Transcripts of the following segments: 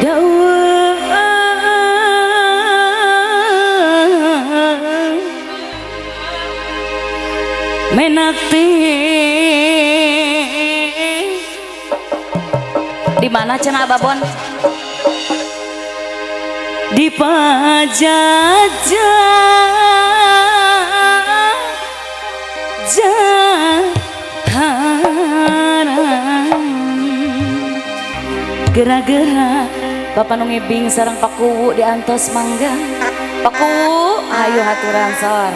menakti di mana cenah babon di Pajajaran gera-gera Bapak nu ngibing sareng Pakuwu diantos mangga Pakuwu ayo haturan sor.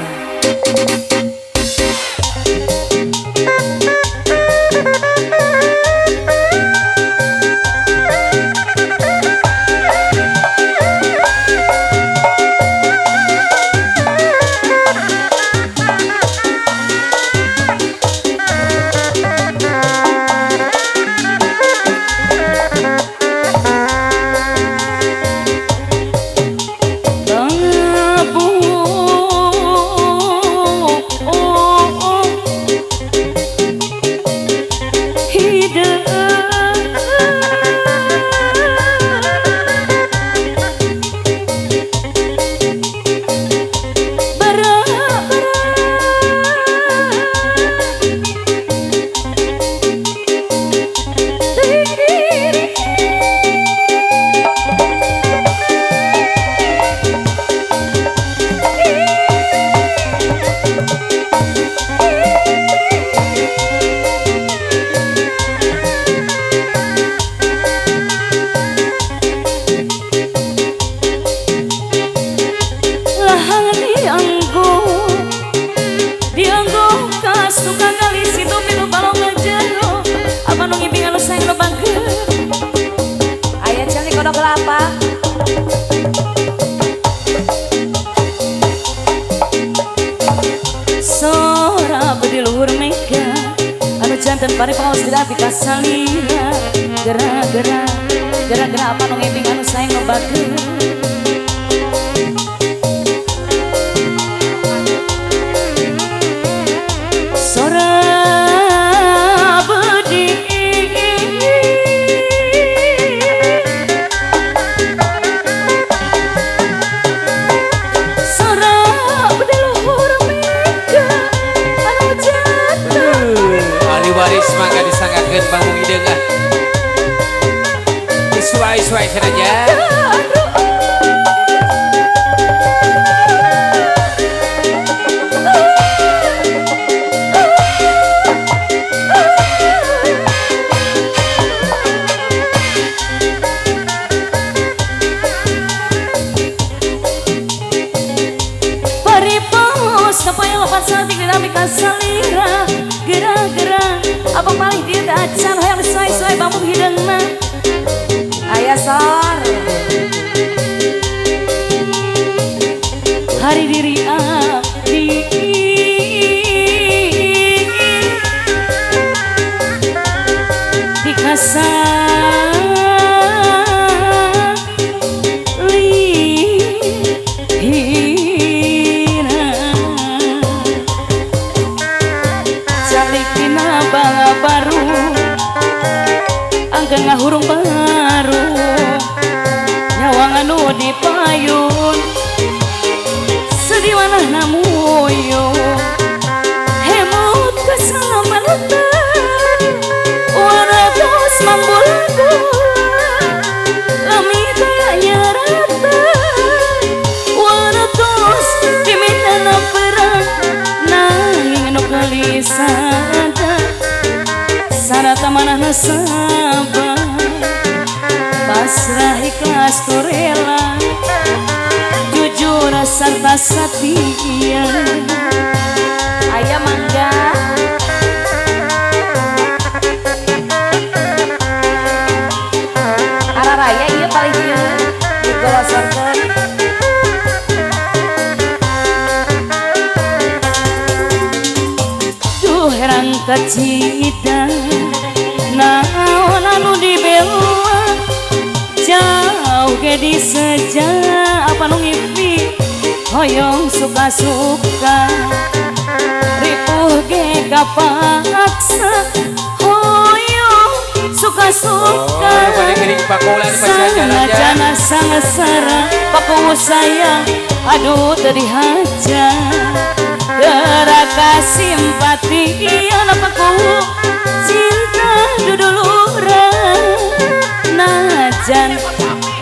Jantan pari paus tidak bika salira gera-gera apa nu ngibing anu sayang ngebageun sora beudi sora beudi luhur mega anu jantan waris mangga disanggakeun Bang Mugi deungah disuai-suai saja pari paus kapaya lepas hati dinamik salira gera-gera apa paling dia acan hoyong sesuai bambu hidungna ayah sor hari diri abdi dikasih baru angka ngahurung baru nyawang anu dipayun sedih mana namuyo hemut kesamarta waratos mambulku lami tayanya rata waratos diminta perang nanging anu gelisah sarata manah sabar pasrah ikhlas kurela jujur sarta setia ayah mangga arah raya iya paling iya digolosorkeun duh herang kecida naon anu dibela jauh ge diseja apa nu ngimpi hoyong suka-suka ripuh ge kapaksa hoyong suka-suka pakulan pasal jalan ya. Jana sangat sara paku sayang aduh tadi haja geraka simpati anak paku cinta dudulura najan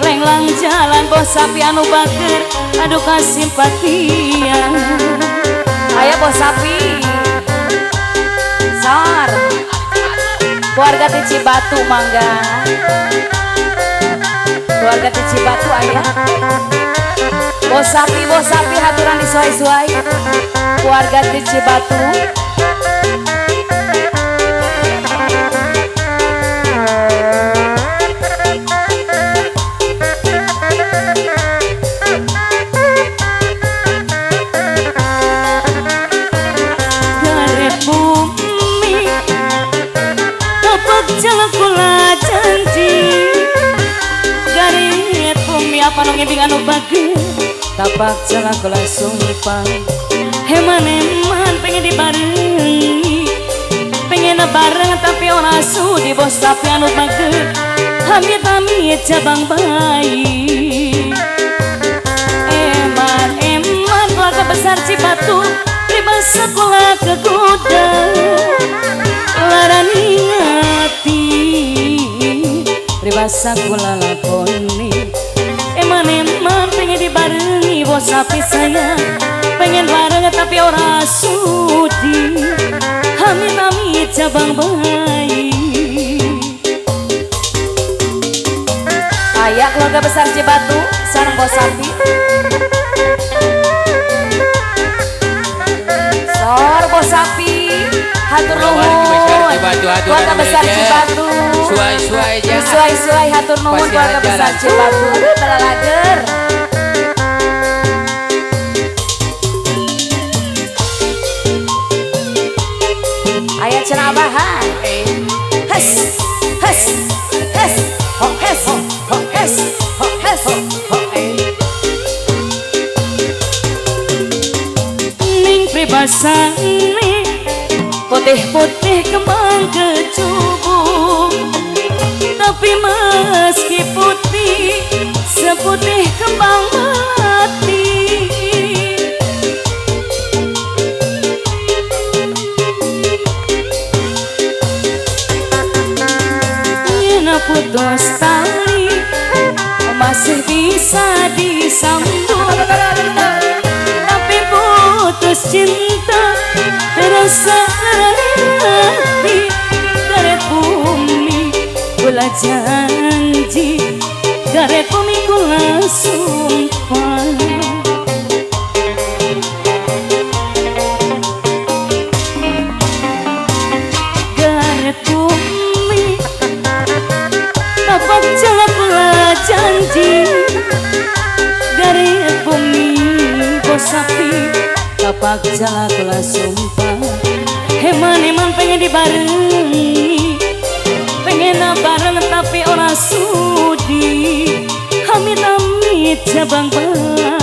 lenglang jalan bos sapi anu bager aduh kasimpatian aya bos sapi sar keluarga di Cibatu mangga keluarga di Cibatu ayah bos sapi haturan disuai-suai keluarga di Cibatu garet bumi tapak jalan kula janji garet bumi apa nongeng anu bagus tapak jalan kula sumpah heman pengen dibarengi pengen bareng tapi orang sudi bos tapi anu bagus amit cabang bayi eman keluarga besar Cibatu pribadi sekolah ke gudang larani ngati pribadi sekolah lakoni eman pengen dibarengi bos sapi sayang pengen bareng tapi orang sudi amit cabang bayi ayah keluarga besar Cibatu sarang bos sapi sor bos sapi hatur nuhun keluarga besar Cibatu suai hatur nuhun keluarga besar Cibatu aduh balalager ayat cenah abahan hes ning pribasane putih kembang kecubung tapi meski putih seputih kembang mati putus tali masih bisa disambung tapi putus cinta terasa hati garet bumi kula janji garet bumi kula sumpah garet bumi tapak jalan kula janji garet bumi bos sapi tapak jalan kula sumpah heman pengen dibarengi pengen bareng tapi orang sudi amit cabang bayi